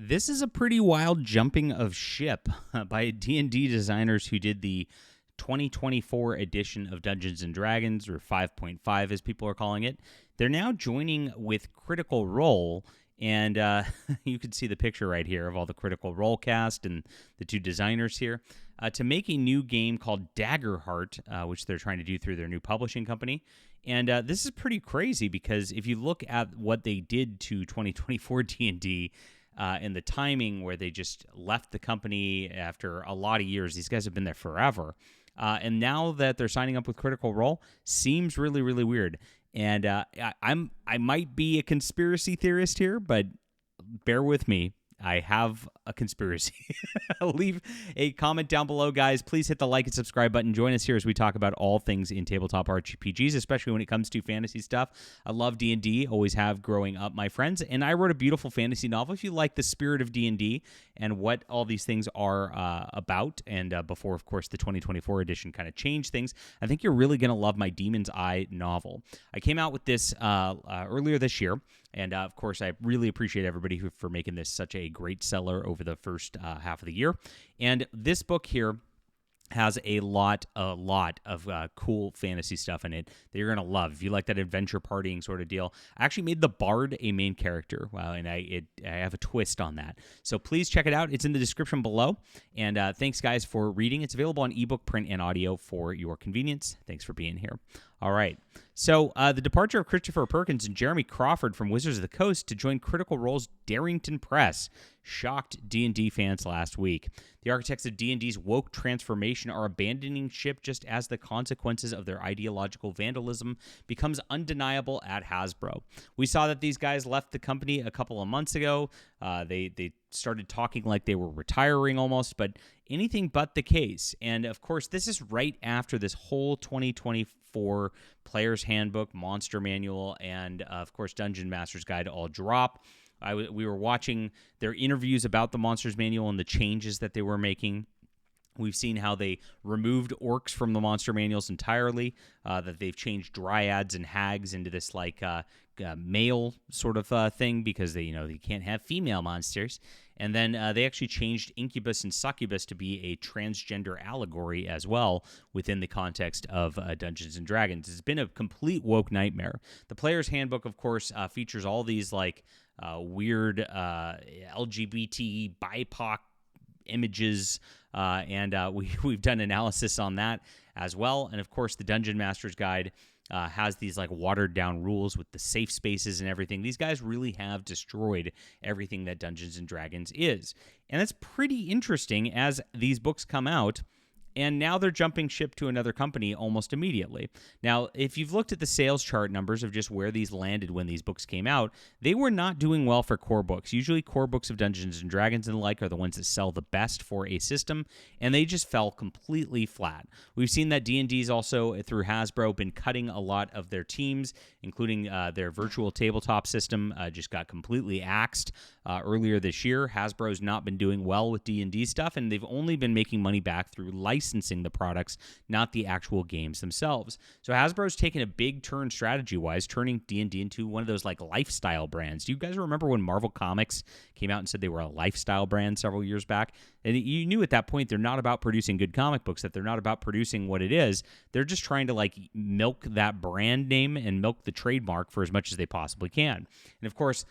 This is a pretty wild jumping of ship by D&D designers who did the 2024 edition of Dungeons & Dragons, or 5.5 as people are calling it. They're now joining with Critical Role, and you can see the picture right here of all the Critical Role cast and the two designers here, to make a new game called Daggerheart, which they're trying to do through their new publishing company. And this is pretty crazy because if you look at what they did to 2024 D&D, and the timing where they just left the company after a lot of years. These guys have been there forever. And now that they're signing up with Critical Role, seems really, really weird. And I might be a conspiracy theorist here, but bear with me. I have a conspiracy. Leave a comment down below, guys. Please hit the like and subscribe button. Join us here as we talk about all things in tabletop RPGs, especially when it comes to fantasy stuff. I love D&D, always have growing up, my friends. And I wrote a beautiful fantasy novel. If you like the spirit of D&D and what all these things are about, and before, of course, the 2024 edition kind of changed things, I think you're really going to love my Demon's Eye novel. I came out with this earlier this year. And, of course, I really appreciate everybody for making this such a great seller over the first half of the year. And this book here has a lot of cool fantasy stuff in it that you're going to love. If you like that adventure partying sort of deal, I actually made the Bard a main character, and I have a twist on that. So please check it out. It's in the description below. And thanks, guys, for reading. It's available on ebook, print, and audio for your convenience. Thanks for being here. All right. So the departure of Christopher Perkins and Jeremy Crawford from Wizards of the Coast to join Critical Role's Darrington Press shocked D&D fans last week. The architects of D&D's woke transformation are abandoning ship just as the consequences of their ideological vandalism becomes undeniable at Hasbro. We saw that these guys left the company a couple of months ago. They started talking like they were retiring almost, but anything but the case. And, of course, this is right after this whole 2024 Player's Handbook, Monster Manual, and, of course, Dungeon Master's Guide all drop. We were watching their interviews about the Monsters Manual and the changes that they were making. We've seen how they removed orcs from the monster manuals entirely, that they've changed dryads and hags into this male sort of thing because they can't have female monsters. And then they actually changed incubus and succubus to be a transgender allegory as well within the context of Dungeons and Dragons. It's been a complete woke nightmare. The Player's Handbook, of course, features all these weird LGBT BIPOC images, and we've done analysis on that as well. And of course, the Dungeon Master's Guide has these watered down rules with the safe spaces and everything. These guys really have destroyed everything that Dungeons and Dragons is, and it's pretty interesting as these books come out. And now they're jumping ship to another company almost immediately. Now, if you've looked at the sales chart numbers of just where these landed when these books came out, they were not doing well for core books. Usually core books of Dungeons & Dragons and the like are the ones that sell the best for a system, and they just fell completely flat. We've seen that D&D's also, through Hasbro, been cutting a lot of their teams, including their virtual tabletop system, just got completely axed earlier this year. Hasbro's not been doing well with D&D stuff, and they've only been making money back through licensing the products, not the actual games themselves. So Hasbro's taken a big turn strategy-wise, turning D&D into one of those lifestyle brands. Do you guys remember when Marvel Comics came out and said they were a lifestyle brand several years back? And you knew at that point they're not about producing good comic books, that they're not about producing what it is. They're just trying to milk that brand name and milk the trademark for as much as they possibly can. And of course,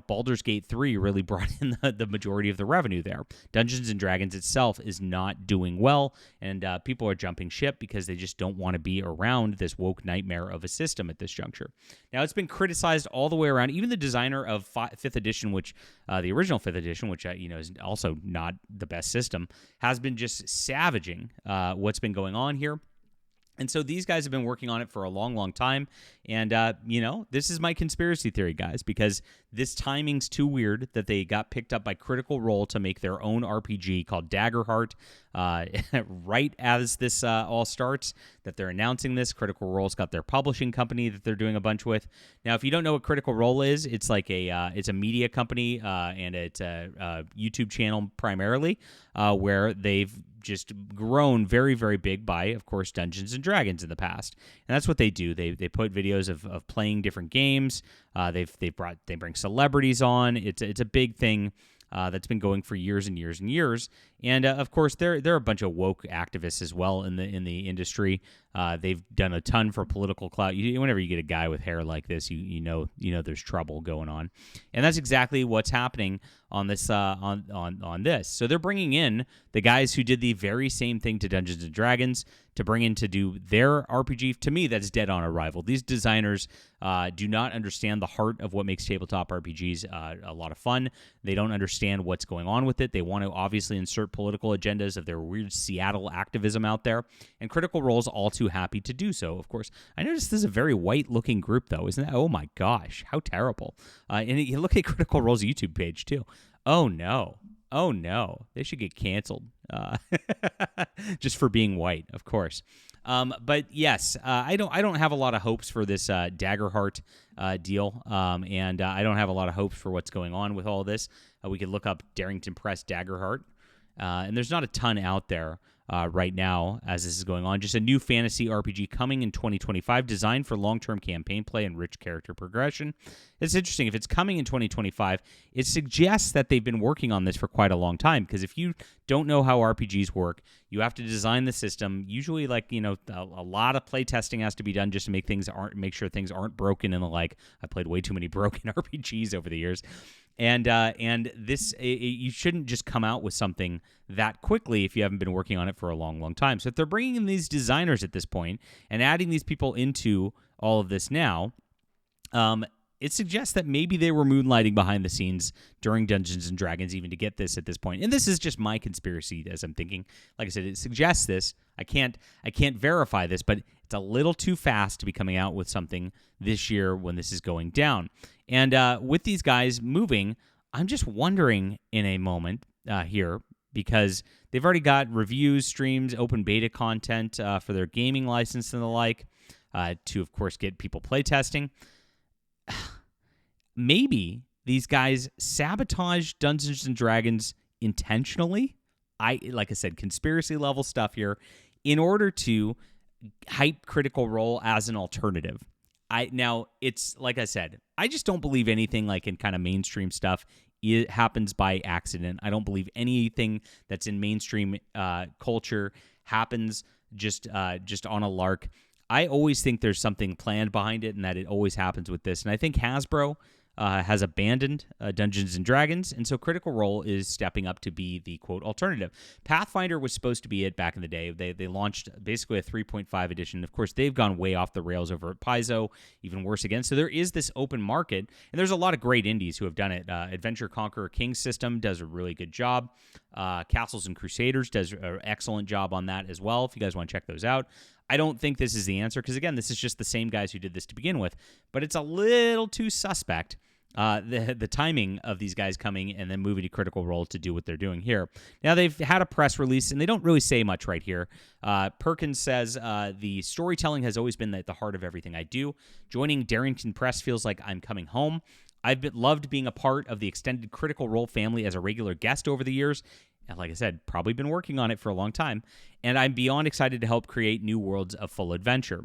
Baldur's Gate 3 really brought in the majority of the revenue there. Dungeons & Dragons itself is not doing well, and people are jumping ship because they just don't want to be around this woke nightmare of a system at this juncture. Now, it's been criticized all the way around. Even the designer of 5th edition, which the original 5th edition, which is also not the best system, has been just savaging what's been going on here. And so these guys have been working on it for a long, long time. And, this is my conspiracy theory, guys, because this timing's too weird that they got picked up by Critical Role to make their own RPG called Daggerheart. Right as this all starts, that they're announcing this, Critical Role's got their publishing company that they're doing a bunch with. Now, if you don't know what Critical Role is, it's it's a media company, and it's a YouTube channel primarily, where they've just grown very, very big by, of course, Dungeons and Dragons in the past. And that's what they do. They put videos of playing different games. They bring celebrities on. It's a big thing that's been going for years and years and years. And of course, there are a bunch of woke activists as well in the industry. They've done a ton for political clout. Whenever you get a guy with hair like this, you know there's trouble going on, and that's exactly what's happening on this on this. So they're bringing in the guys who did the very same thing to Dungeons and Dragons to bring in to do their RPG. To me, that's dead on arrival. These designers do not understand the heart of what makes tabletop RPGs a lot of fun. They don't understand what's going on with it. They want to obviously insert political agendas of their weird Seattle activism out there, and Critical Role's all too happy to do so, of course. I noticed this is a very white-looking group, though, isn't that? Oh my gosh, how terrible. And you look at Critical Role's YouTube page, too. Oh no, they should get canceled just for being white, of course. But yes, I don't have a lot of hopes for this Daggerheart deal, and I don't have a lot of hopes for what's going on with all this. We could look up Darrington Press Daggerheart, and there's not a ton out there right now as this is going on. Just a new fantasy RPG coming in 2025, designed for long-term campaign play and rich character progression. It's interesting. If it's coming in 2025, it suggests that they've been working on this for quite a long time, because if you don't know how RPGs work, you have to design the system. Usually, a lot of play testing has to be done just to make sure things aren't broken and the like. I played way too many broken RPGs over the years. And this, you shouldn't just come out with something that quickly if you haven't been working on it for a long, long time. So if they're bringing in these designers at this point and adding these people into all of this now, it suggests that maybe they were moonlighting behind the scenes during Dungeons and Dragons even to get this at this point. And this is just my conspiracy as I'm thinking. Like I said, it suggests this. I can't verify this, but it's a little too fast to be coming out with something this year when this is going down. And with these guys moving, I'm just wondering in a moment here, because they've already got reviews, streams, open beta content for their gaming license and the like to, of course, get people playtesting. Maybe these guys sabotage Dungeons and Dragons intentionally. Like I said, conspiracy level stuff here, in order to hype Critical Role as an alternative. Now, it's like I said, I just don't believe anything like in kind of mainstream stuff. It happens by accident. I don't believe anything that's in mainstream culture happens just on a lark. I always think there's something planned behind it, and that it always happens with this. And I think Hasbro has abandoned Dungeons and Dragons, and so Critical Role is stepping up to be the, quote, alternative. Pathfinder was supposed to be it back in the day. They launched basically a 3.5 edition. Of course, they've gone way off the rails over at Paizo, even worse again. So there is this open market, and there's a lot of great indies who have done it. Adventure Conqueror King System does a really good job. Castles and Crusaders does an excellent job on that as well, if you guys want to check those out. I don't think this is the answer, because, again, this is just the same guys who did this to begin with. But it's a little too suspect, the timing of these guys coming and then moving to Critical Role to do what they're doing here. Now, they've had a press release, and they don't really say much right here. Perkins says, the storytelling has always been at the heart of everything I do. Joining Darrington Press feels like I'm coming home. I've loved being a part of the extended Critical Role family as a regular guest over the years. And like I said, probably been working on it for a long time. And I'm beyond excited to help create new worlds of full adventure.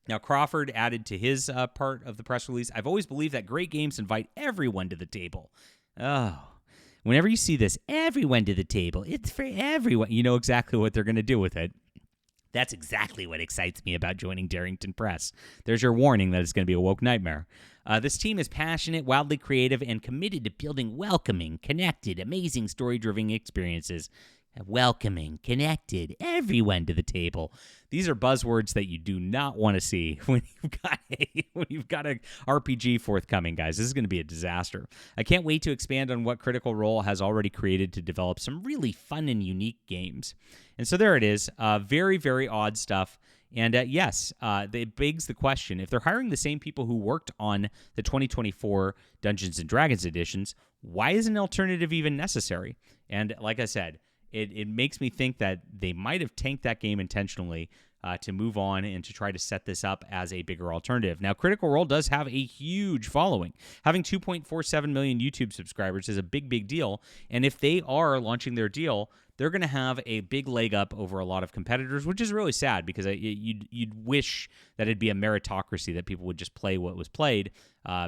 Now, Crawford added to his part of the press release, I've always believed that great games invite everyone to the table. Oh, whenever you see this, everyone to the table, it's for everyone. You know exactly what they're going to do with it. That's exactly what excites me about joining Darrington Press. There's your warning that it's going to be a woke nightmare. This team is passionate, wildly creative, and committed to building welcoming, connected, amazing story-driven experiences. Welcoming, connected, everyone to the table. These are buzzwords that you do not want to see when you've got a RPG forthcoming, guys. This is going to be a disaster. I can't wait to expand on what Critical Role has already created to develop some really fun and unique games. And so there it is. Very, very odd stuff. And yes, it begs the question, if they're hiring the same people who worked on the 2024 Dungeons & Dragons editions, why is an alternative even necessary? And like I said, it makes me think that they might have tanked that game intentionally to move on and to try to set this up as a bigger alternative. Now, Critical Role does have a huge following. Having 2.47 million YouTube subscribers is a big, big deal. And if they are launching their deal, they're going to have a big leg up over a lot of competitors, which is really sad, because you'd wish that it'd be a meritocracy, that people would just play what was played.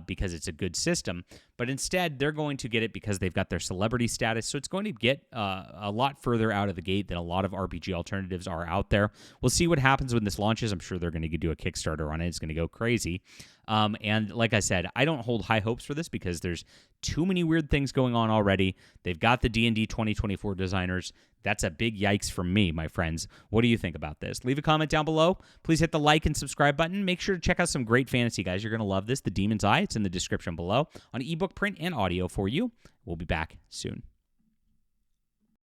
because it's a good system. But instead, they're going to get it because they've got their celebrity status. So it's going to get a lot further out of the gate than a lot of RPG alternatives are out there. We'll see what happens when this launches. I'm sure they're going to do a Kickstarter on it. It's going to go crazy. And like I said, I don't hold high hopes for this because there's too many weird things going on already. They've got the D&D 2024 designers. That's a big yikes from me, my friends. What do you think about this? Leave a comment down below. Please hit the like and subscribe button. Make sure to check out some great fantasy, guys. You're going to love this. The Demon's Eye. It's in the description below on ebook, print, and audio for you. We'll be back soon.